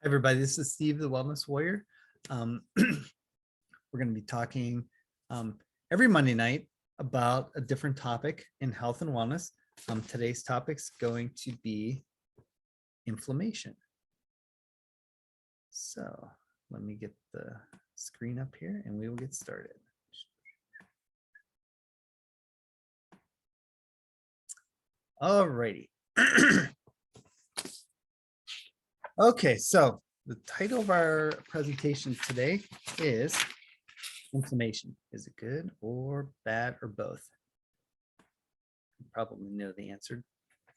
Everybody, this is Steve, the Wellness Warrior. We're going to be talking every Monday night about a different topic in health and wellness. Today's topic is going to be inflammation. So let me get the screen up here and we will get started. All righty. Okay, so the title of our presentation today is Inflammation. Is it good or bad or both? You probably know the answer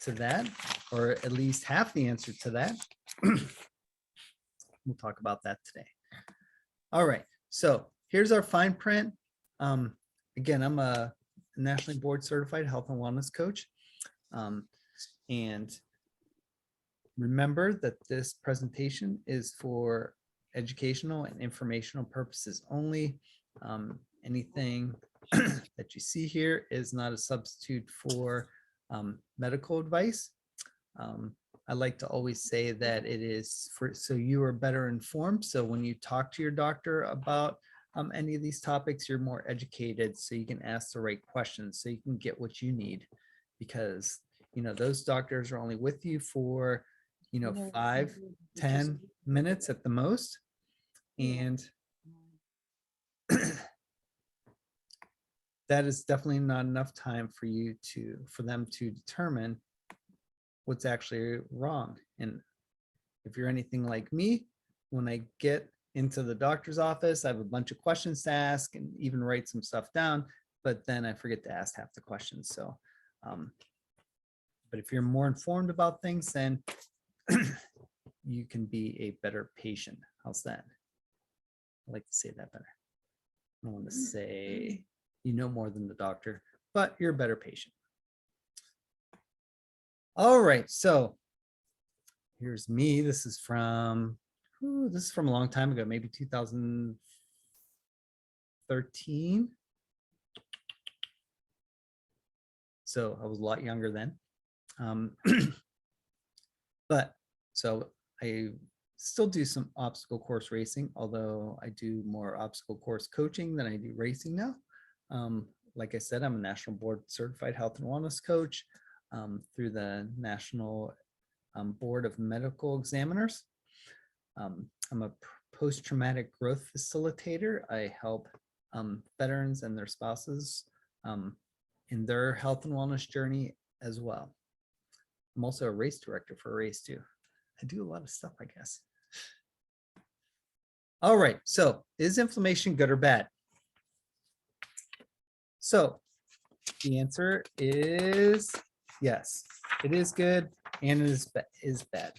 to that, or at least half the answer to that. We'll talk about that today. All right, so here's our fine print. Again, I'm a nationally board certified health and wellness coach. And remember that this presentation is for educational and informational purposes only. Anything that you see here is not a substitute for medical advice. I like to always say that it is so you are better informed. So when you talk to your doctor about any of these topics, you're more educated, so you can ask the right questions, so you can get what you need, because those doctors are only with you for 5-10 minutes at the most, and that is definitely not enough time for them to determine what's actually wrong. And if you're anything like me, when I get into the doctor's office, I have a bunch of questions to ask and even write some stuff down, but then I forget to ask half the questions. So but if you're more informed about things, then you can be a better patient. How's that? I like to say that better. I don't want to say you know more than the doctor, but you're a better patient. All right, so here's me. This is from a long time ago, maybe 2013. So I was a lot younger then. But so I still do some obstacle course racing, although I do more obstacle course coaching than I do racing now. Like I said, I'm a national board certified health and wellness coach through the National Board of Medical Examiners. I'm a post-traumatic growth facilitator. I help veterans and their spouses in their health and wellness journey as well. I'm also a race director for a race too. I do a lot of stuff, I guess. All right, so is inflammation good or bad? So the answer is yes, it is good and it is bad.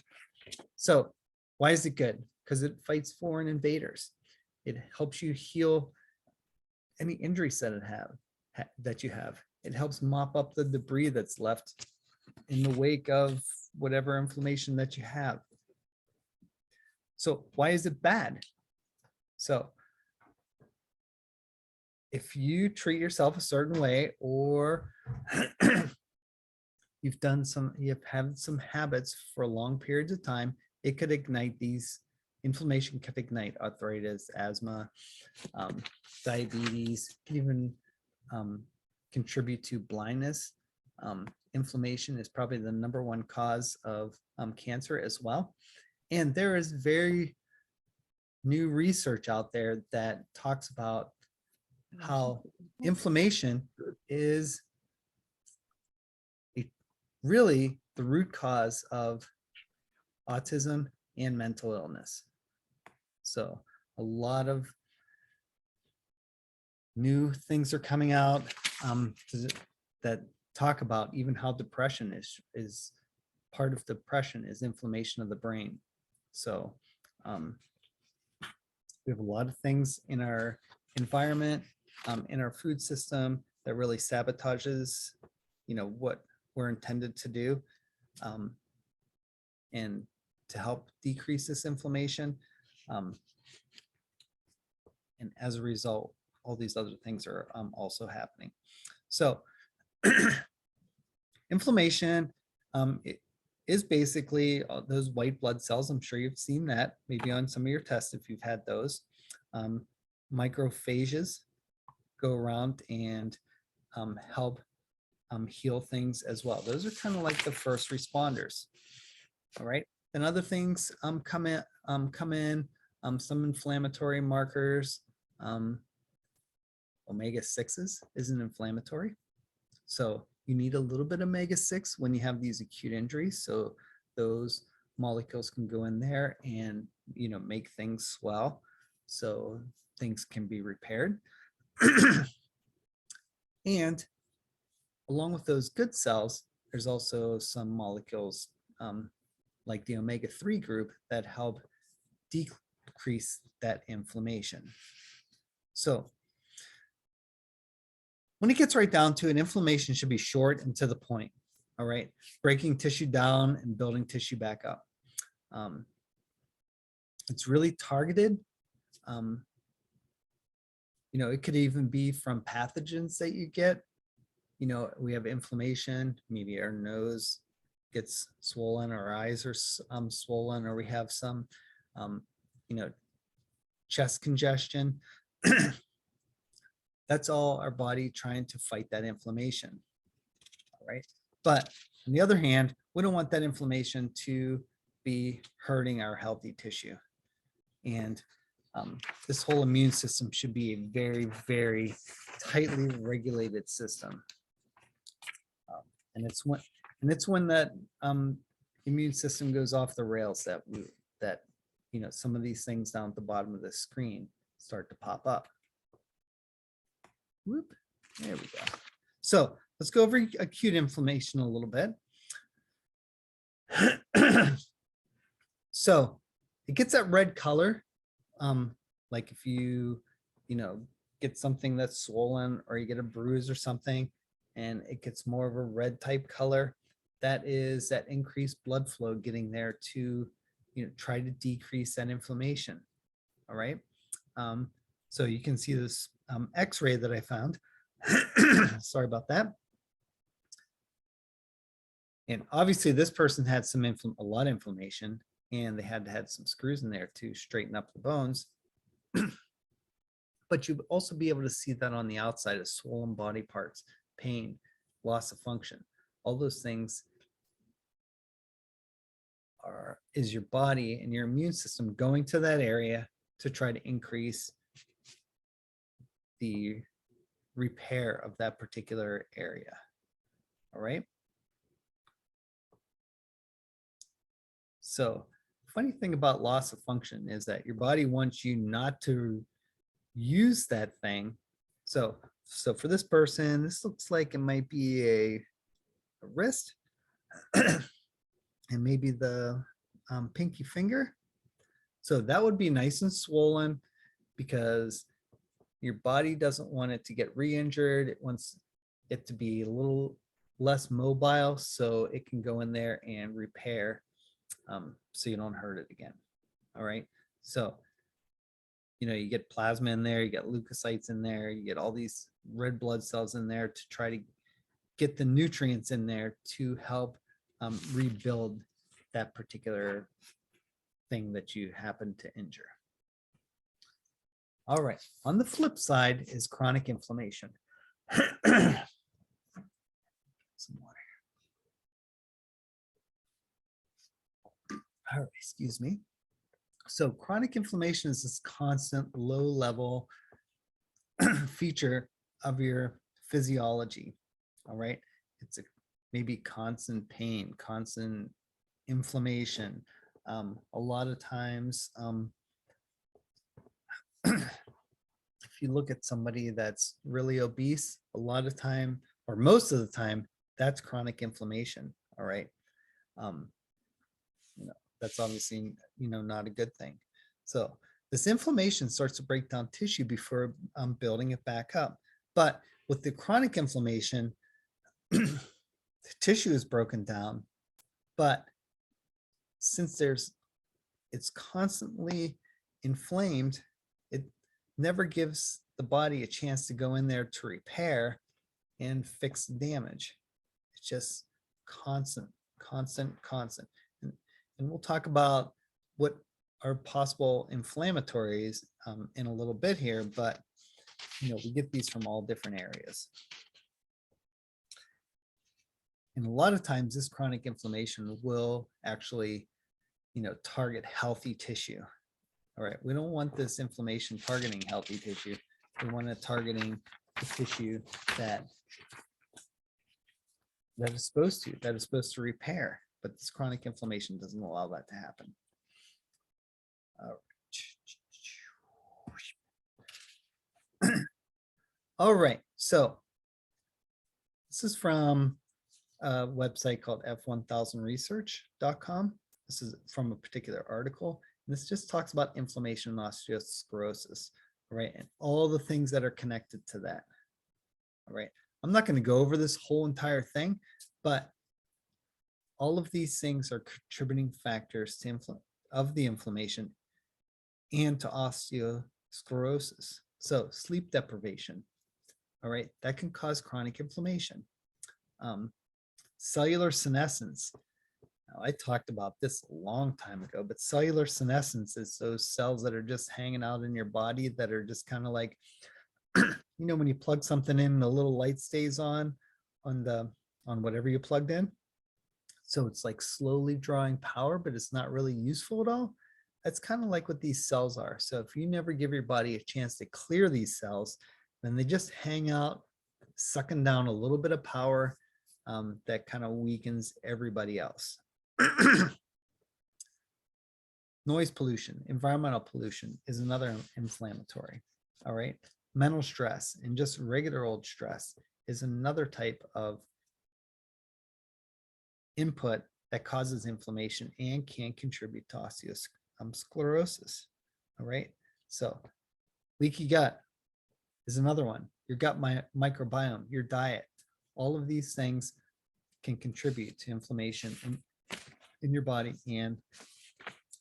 So why is it good? Because it fights foreign invaders. It helps you heal any injuries that you have. It helps mop up the debris that's left in the wake of whatever inflammation that you have. So why is it bad? So if you treat yourself a certain way, or you've had some habits for long periods of time, it could ignite inflammation could ignite arthritis, asthma, diabetes, can even contribute to blindness. Inflammation is probably the #1 cause of cancer as well. And there is very new research out there that talks about how inflammation is really the root cause of autism and mental illness. So a lot of new things are coming out that talk about even how depression is part of depression is inflammation of the brain. So we have a lot of things in our environment, in our food system, that really sabotages, what we're intended to do, and to help decrease this inflammation. And as a result, all these other things are also happening. So inflammation, is basically those white blood cells. I'm sure you've seen that maybe on some of your tests if you've had those. Microphages go around and help heal things as well. Those are kind of like the first responders. All right. And other things come in. Some inflammatory markers. Omega-6s isn't inflammatory. So you need a little bit of omega-6 when you have these acute injuries. So those molecules can go in there and, make things swell. So things can be repaired. And along with those good cells, there's also some molecules like the omega-3 group that help decrease that inflammation. So when it gets right down to it, inflammation should be short and to the point. All right, breaking tissue down and building tissue back up. It's really targeted. It could even be from pathogens that you get. We have inflammation, maybe our nose gets swollen, our eyes are swollen, or we have some, chest congestion. That's all our body trying to fight that inflammation. All right. But on the other hand, we don't want that inflammation to be hurting our healthy tissue. And this whole immune system should be a very, very tightly regulated system. And it's when that immune system goes off the rails that some of these things down at the bottom of the screen start to pop up. Whoop, there we go. So let's go over acute inflammation a little bit. So it gets that red color, like if you get something that's swollen or you get a bruise or something, and it gets more of a red type color. That is that increased blood flow getting there to try to decrease that inflammation. All right. So you can see this X-ray that I found. Sorry about that. And obviously this person had a lot of inflammation, and they had to have some screws in there to straighten up the bones. But you'd also be able to see that on the outside of swollen body parts, pain, loss of function. All those things is your body and your immune system going to that area to try to increase the repair of that particular area. All right. So funny thing about loss of function is that your body wants you not to use that thing. So for this person, this looks like it might be a wrist and maybe the pinky finger. So that would be nice and swollen because your body doesn't want it to get re-injured. It wants it to be a little less mobile so it can go in there and repair so you don't hurt it again. All right. So, you get plasma in there, you get leukocytes in there, you get all these red blood cells in there to try to get the nutrients in there to help rebuild that particular thing that you happen to injure. All right. On the flip side is chronic inflammation. Some water. All right, excuse me. So chronic inflammation is this constant low level feature of your physiology. All right. It's maybe constant pain, constant inflammation. A lot of times, if you look at somebody that's really obese, a lot of time, or most of the time, that's chronic inflammation. All right. That's obviously, not a good thing. So this inflammation starts to break down tissue before building it back up. But with the chronic inflammation, the tissue is broken down, but since it's constantly inflamed, it never gives the body a chance to go in there to repair and fix the damage. It's just constant constant. And we'll talk about what are possible inflammatories in a little bit here, but we get these from all different areas. And a lot of times this chronic inflammation will actually, target healthy tissue. All right, we don't want this inflammation targeting healthy tissue. We want it targeting the tissue that is supposed to repair, but this chronic inflammation doesn't allow that to happen. All right, so this is from a website called f1000research.com. This is from a particular article. And this just talks about inflammation and osteosclerosis, right? And all the things that are connected to that. All right, I'm not going to go over this whole entire thing, but all of these things are contributing factors to the inflammation and to osteosclerosis. So sleep deprivation, all right, that can cause chronic inflammation. Cellular senescence. Now, I talked about this a long time ago, but cellular senescence is those cells that are just hanging out in your body that are just kind of like, when you plug something in, the little light stays on whatever you plugged in. So it's like slowly drawing power, but it's not really useful at all. That's kind of like what these cells are. So if you never give your body a chance to clear these cells, then they just hang out, sucking down a little bit of power that kind of weakens everybody else. Noise pollution, environmental pollution is another inflammatory. All right. Mental stress and just regular old stress is another type of input that causes inflammation and can contribute to osteosclerosis. All right. So leaky gut is another one. Your gut microbiome, your diet, all of these things can contribute to inflammation in your body and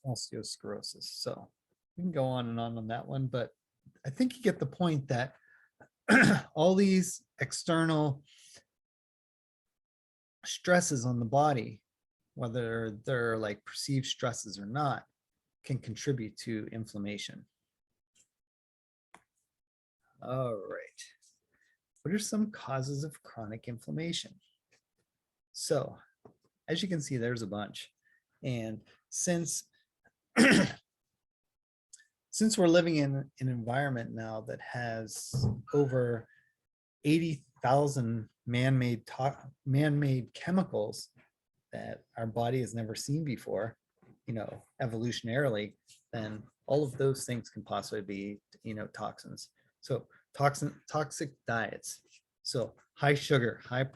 osteosclerosis. So we can go on that one, but I think you get the point that all these external stresses on the body, whether they're like perceived stresses or not, can contribute to inflammation. All right. What are some causes of chronic inflammation? So, as you can see, there's a bunch. And since we're living in an environment now that has over 80,000 man-made chemicals that our body has never seen before, evolutionarily, then all of those things can possibly be, toxins. So toxic diets. So high sugar, high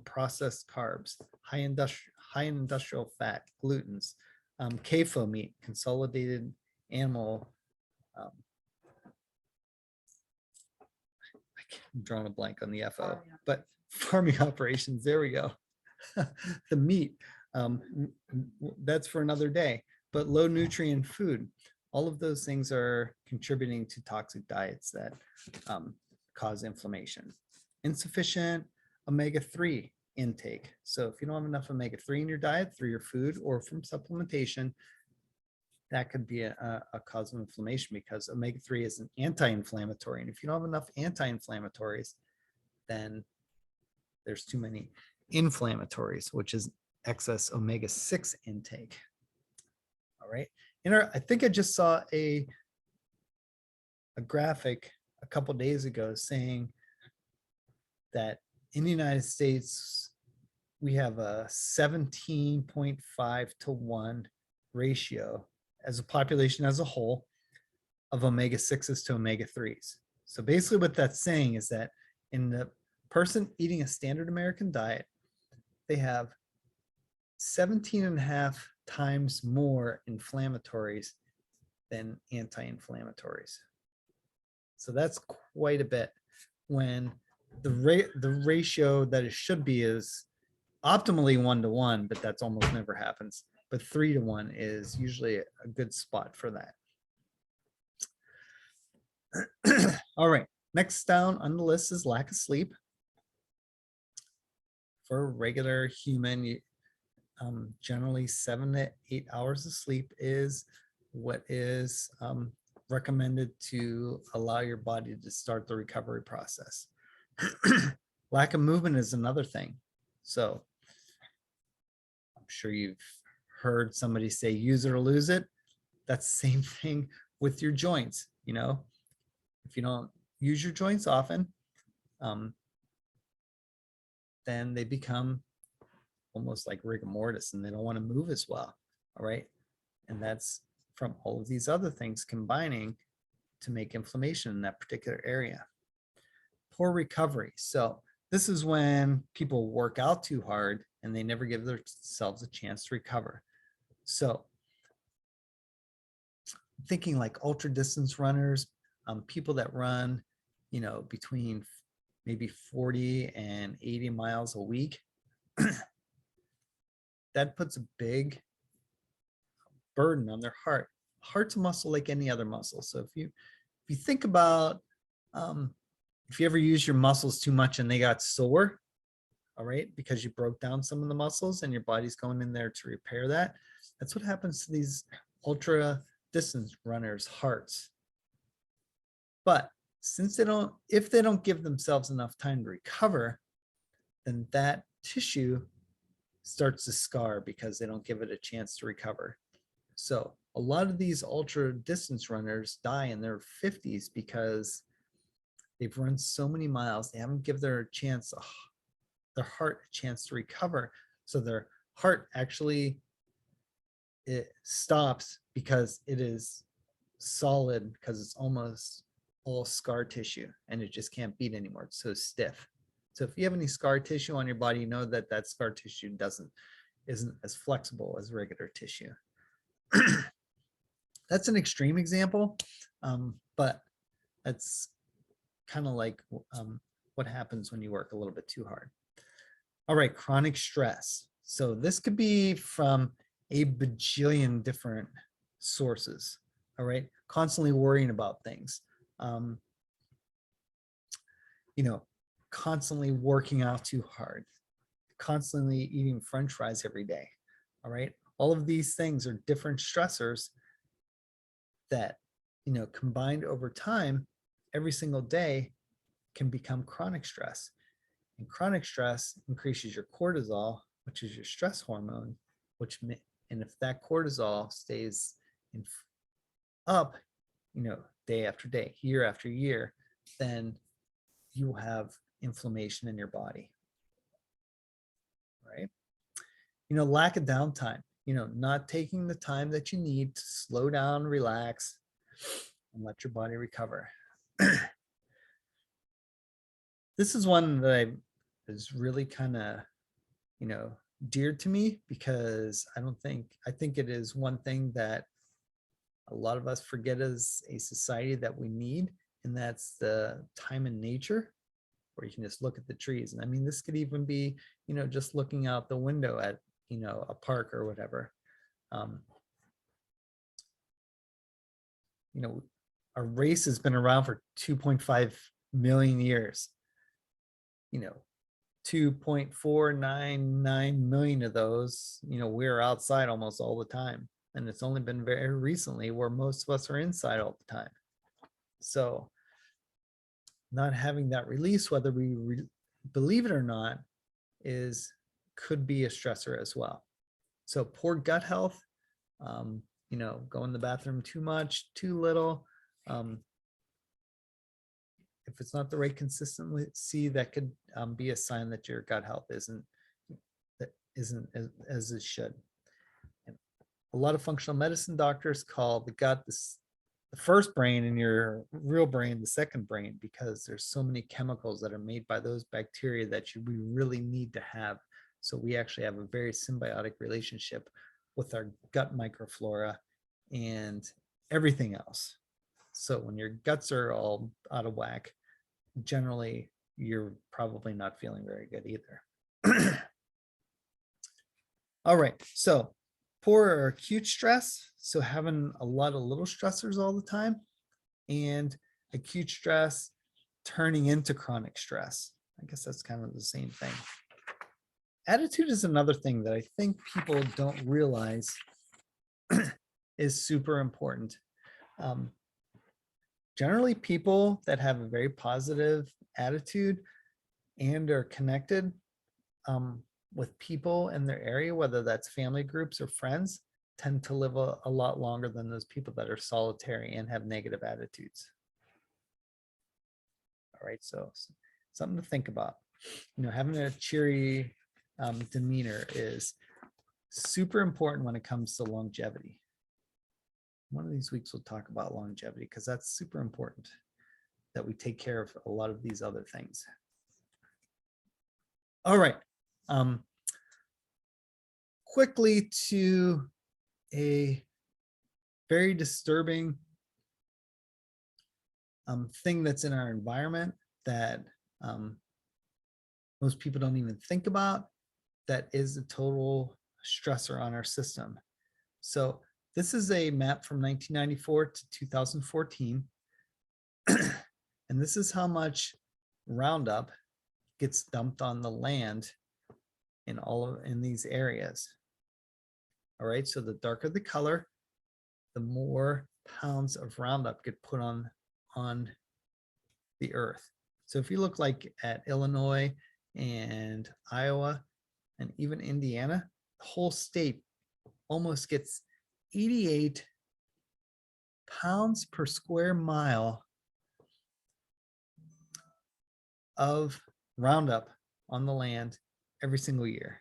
processed carbs, high industrial fat, glutens, CAFO meat, consolidated animal. I'm drawing a blank on the FO, but farming operations. There we go. The meat. That's for another day. But low nutrient food. All of those things are contributing to toxic diets that cause inflammation. Insufficient omega-3 intake. So if you don't have enough omega-3 in your diet through your food or from supplementation, that could be a cause of inflammation, because omega-3 is an anti-inflammatory. And if you don't have enough anti-inflammatories, then there's too many inflammatories, which is excess omega-6 intake. All right. I think I just saw a graphic a couple days ago saying that in the United States, we have a 17.5 to 1 ratio as a population as a whole of omega-6s to omega-3s. So basically what that's saying is that in the person eating a standard American diet, they have 17.5 times more inflammatories than anti-inflammatories. So that's quite a bit, when the ratio that it should be is optimally 1 to 1, but that's almost never happens. But 3 to 1 is usually a good spot for that. All right, next down on the list is lack of sleep. For a regular human, Generally 7 to 8 hours of sleep is what is recommended to allow your body to start the recovery process. Lack of movement is another thing. So I'm sure you've heard somebody say use it or lose it. That's the same thing with your joints. If you don't use your joints often, then they become almost like rigor mortis and they don't want to move as well. All right. And that's from all of these other things combining to make inflammation in that particular area. Poor recovery. So this is when people work out too hard and they never give themselves a chance to recover. So thinking like ultra distance runners, people that run, between maybe 40 and 80 miles a week, that puts a big burden on their heart. Heart's a muscle like any other muscle. So if you think about if you ever use your muscles too much and they got sore, all right, because you broke down some of the muscles and your body's going in there to repair that. That's what happens to these ultra distance runners' hearts. But if they don't give themselves enough time to recover, then that tissue starts to scar because they don't give it a chance to recover. So a lot of these ultra distance runners die in their 50s because they've run so many miles, they haven't given their heart a chance to recover. So their heart actually, it stops because it is solid, because it's almost all scar tissue and it just can't beat anymore. It's so stiff. So if you have any scar tissue on your body, you know that that scar tissue isn't as flexible as regular tissue. That's an extreme example, but that's kind of like what happens when you work a little bit too hard. All right, chronic stress. So this could be from a bajillion different sources. All right, constantly worrying about things. Constantly working out too hard, constantly eating French fries every day. All right, all of these things are different stressors that, combined over time, every single day can become chronic stress. And chronic stress increases your cortisol, which is your stress hormone, and if that cortisol stays up, day after day, year after year, then you will have inflammation in your body, right? Lack of downtime, not taking the time that you need to slow down, relax, and let your body recover. This is one that is really kind of, dear to me because I think it is one thing that a lot of us forget as a society that we need, and that's the time in nature where you can just look at the trees. And I mean, this could even be, just looking out the window at, a park or whatever. Our race has been around for 2.5 million years. 2.499 million of those, we're outside almost all the time. And it's only been very recently where most of us are inside all the time. So not having that release, whether we believe it or not, could be a stressor as well. So poor gut health, go in the bathroom too much, too little. If it's not the right consistency, that could be a sign that your gut health isn't as it should. And a lot of functional medicine doctors call the gut the first brain and your real brain the second brain, because there's so many chemicals that are made by those bacteria that we really need to have. So we actually have a very symbiotic relationship with our gut microflora and everything else. So when your guts are all out of whack, generally you're probably not feeling very good either. All right, so poor or acute stress, so having a lot of little stressors all the time, and acute stress turning into chronic stress. I guess that's kind of the same thing. attitude is another thing that I think people don't realize is super important. Generally, people that have a very positive attitude and are connected with people in their area, whether that's family groups or friends, tend to live a lot longer than those people that are solitary and have negative attitudes. All right, so something to think about. Having a cheery demeanor is super important when it comes to longevity. One of these weeks we'll talk about longevity because that's super important, that we take care of a lot of these other things. All right. Quickly to a very disturbing thing that's in our environment that most people don't even think about, that is a total stressor on our system. So this is a map from 1994 to 2014. And this is how much Roundup gets dumped on the land in these areas. All right, so the darker the color, the more pounds of Roundup get put on the earth. So if you look like at Illinois and Iowa and even Indiana, the whole state almost gets 88 pounds per square mile of Roundup on the land every single year.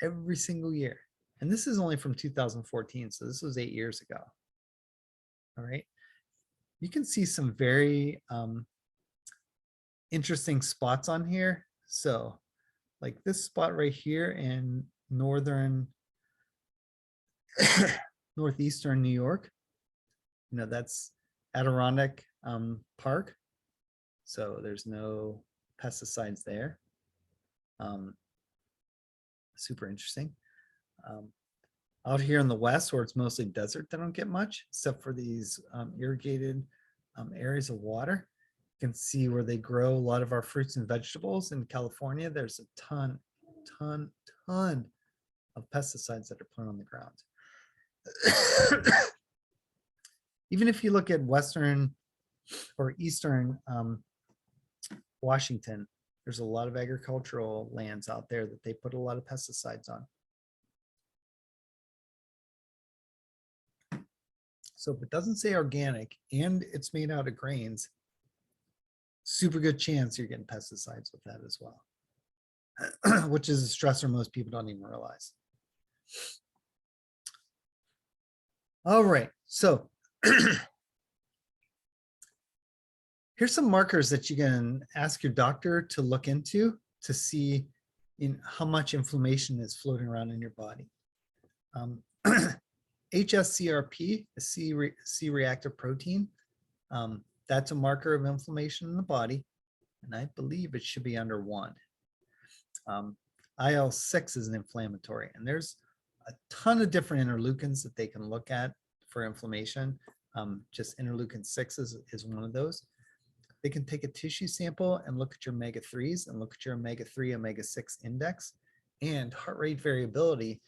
Every single year. And this is only from 2014, so this was 8 years ago. All right. You can see some very interesting spots on here. So like this spot right here in northeastern New York, that's Adirondack Park. So there's no pesticides there. Super interesting. Out here in the west, where it's mostly desert, they don't get much except for these irrigated areas of water. You can see where they grow a lot of our fruits and vegetables. In California, there's a ton of pesticides that are put on the ground. Even if you look at western or eastern Washington, there's a lot of agricultural lands out there that they put a lot of pesticides on. So if it doesn't say organic and it's made out of grains, super good chance you're getting pesticides with that as well, which is a stressor most people don't even realize. All right, so here's some markers that you can ask your doctor to look into to see how much inflammation is floating around in your body. HSCRP, a C-reactive protein, that's a marker of inflammation in the body, and I believe it should be under 1. IL-6 is an inflammatory, and there's a ton of different interleukins that they can look at for inflammation. Just interleukin-6 is one of those. They can take a tissue sample and look at your omega-3s and look at your omega-3, omega-6 index and heart rate variability.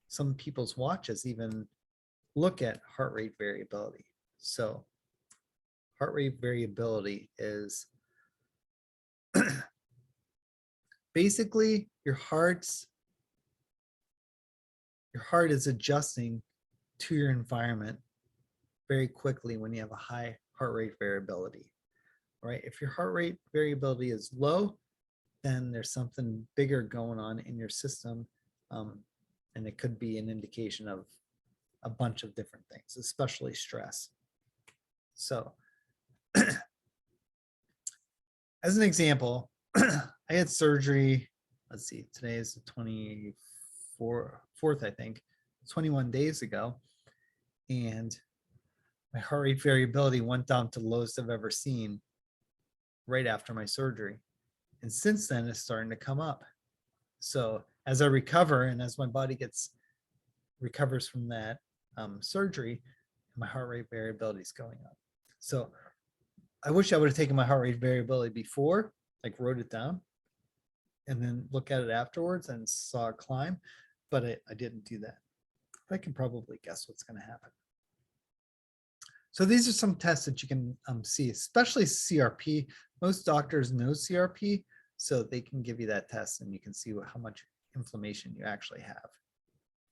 Some people's watches even look at heart rate variability. So heart rate variability is basically your heart is adjusting to your environment very quickly when you have a high heart rate variability. Right? If your heart rate variability is low, then there's something bigger going on in your system, and it could be an indication of a bunch of different things, especially stress. So as an example, I had surgery, let's see, today is the 24th, I think, 21 days ago, and my heart rate variability went down to the lowest I've ever seen right after my surgery. And since then, it's starting to come up. So as I recover and as my body recovers from that surgery, my heart rate variability is going up. So I wish I would have taken my heart rate variability before, like wrote it down, and then look at it afterwards and saw a climb, but I didn't do that. But I can probably guess what's going to happen. So these are some tests that you can see, especially CRP. Most doctors know CRP, so they can give you that test and you can see how much inflammation you actually have.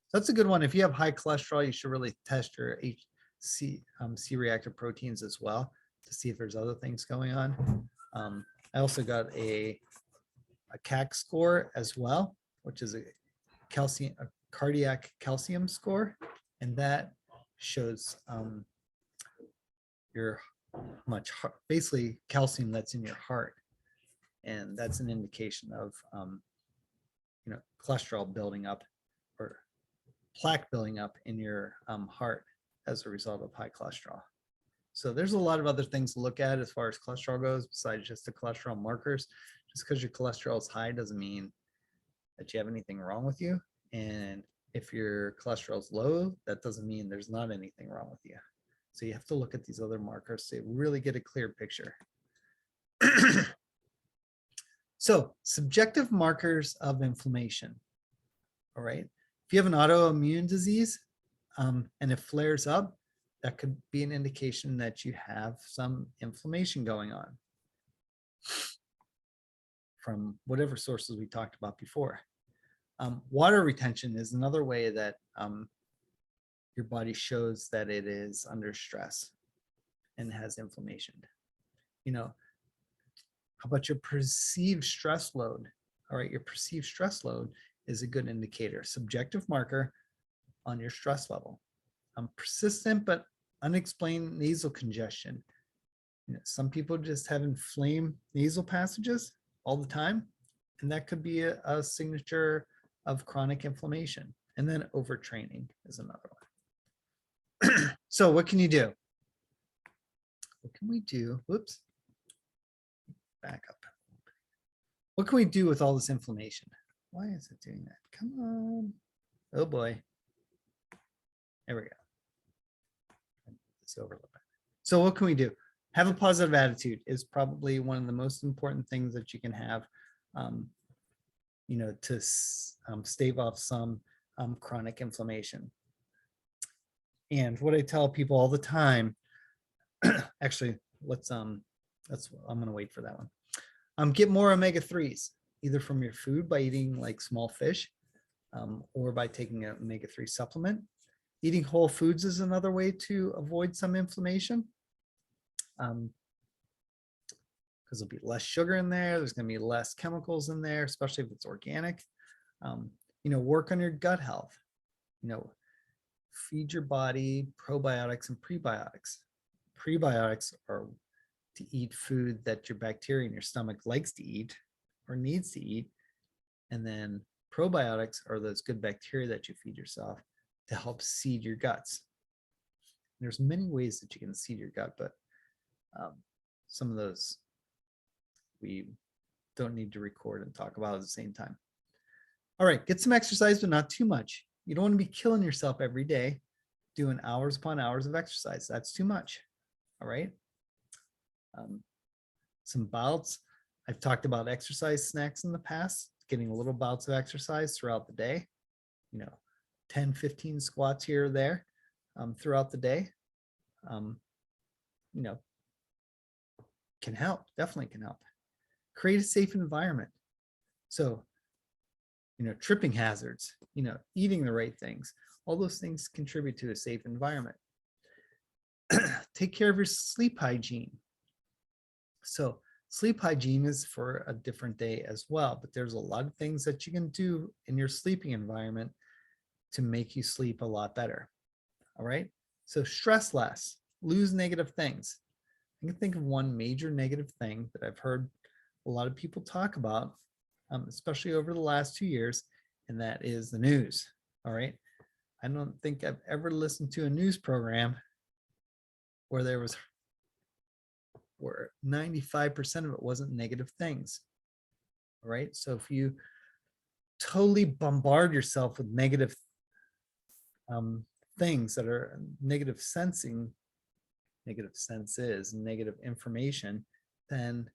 So that's a good one. If you have high cholesterol, you should really test your C-reactive proteins as well to see if there's other things going on. I also got a Cac score as well, which is a cardiac calcium score, and that shows your basically calcium that's in your heart, and that's an indication of cholesterol building up or plaque building up in your heart as a result of high cholesterol. So there's a lot of other things to look at as far as cholesterol goes besides just the cholesterol markers. Just because your cholesterol is high doesn't mean that you have anything wrong with you, and if your cholesterol is low, that doesn't mean there's not anything wrong with you. So you have to look at these other markers to really get a clear picture. So subjective markers of inflammation. All right. If you have an autoimmune disease and it flares up, that could be an indication that you have some inflammation going on from whatever sources we talked about before. Water retention is another way that your body shows that it is under stress and has inflammation. How about your perceived stress load? All right, your perceived stress load is a good indicator, subjective marker on your stress level. Persistent but unexplained nasal congestion. Some people just have inflamed nasal passages all the time, and that could be a signature of chronic inflammation. And then overtraining is another one. So what can you do? What can we do? Whoops. Back up. What can we do with all this inflammation? Why is it doing that? Come on. Oh boy. There we go. It's over a little bit. So what can we do? Have a positive attitude is probably one of the most important things that you can have, to stave off some chronic inflammation. And what I tell people all the time, actually, I'm going to wait for that one. Get more omega-3s, either from your food by eating like small fish or by taking an omega-3 supplement. Eating whole foods is another way to avoid some inflammation. Because there'll be less sugar in there. There's going to be less chemicals in there, especially if it's organic. Work on your gut health. Feed your body probiotics and prebiotics. Prebiotics are to eat food that your bacteria in your stomach likes to eat or needs to eat. And then probiotics are those good bacteria that you feed yourself to help seed your guts. There's many ways that you can seed your gut, but some of those we don't need to record and talk about at the same time. All right, get some exercise, but not too much. You don't want to be killing yourself every day doing hours upon hours of exercise. That's too much. All right. Some bouts. I've talked about exercise snacks in the past, getting little bouts of exercise throughout the day, 10, 15 squats here or there throughout the day, can help, definitely can help. Create a safe environment. So, tripping hazards, eating the right things, all those things contribute to a safe environment. Take care of your sleep hygiene. So sleep hygiene is for a different day as well, but there's a lot of things that you can do in your sleeping environment to make you sleep a lot better. All right. So stress less, lose negative things. I can think of one major negative thing that I've heard a lot of people talk about, especially over the last 2 years, and that is the news. All right. I don't think I've ever listened to a news program where 95% of it wasn't negative things. All right. So if you totally bombard yourself with negative things that are negative sensing, negative senses, negative information, then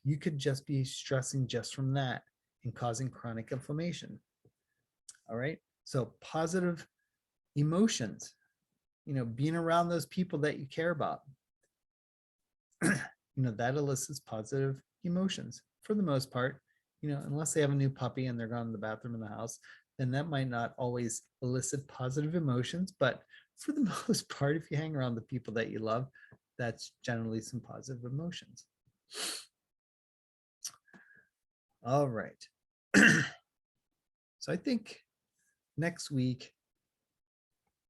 you could just be stressing just from that and causing chronic inflammation. All right. So positive emotions, being around those people that you care about, that elicits positive emotions for the most part, unless they have a new puppy and they're gone to the bathroom in the house, then that might not always elicit positive emotions. But for the most part, if you hang around the people that you love, that's generally some positive emotions. All right. So I think next week,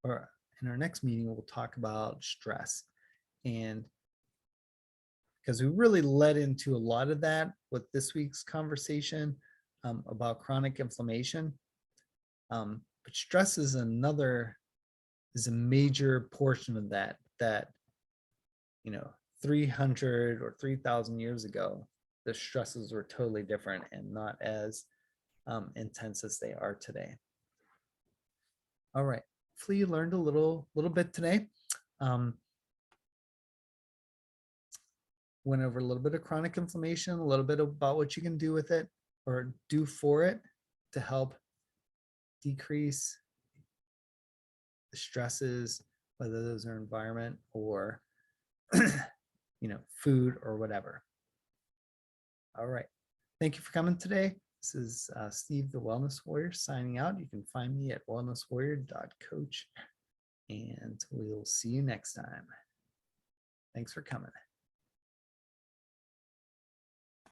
or in our next meeting, we'll talk about stress. And because we really led into a lot of that with this week's conversation about chronic inflammation. But stress is a major portion of that, 300 or 3,000 years ago, the stresses were totally different and not as intense as they are today. All right, hopefully you learned a little bit today. Went over a little bit of chronic inflammation, a little bit about what you can do with it or do for it to help decrease the stresses, whether those are environment or food or whatever. All right. Thank you for coming today. This is Steve, the Wellness Warrior, signing out. You can find me at wellnesswarrior.coach, and we'll see you next time. Thanks for coming.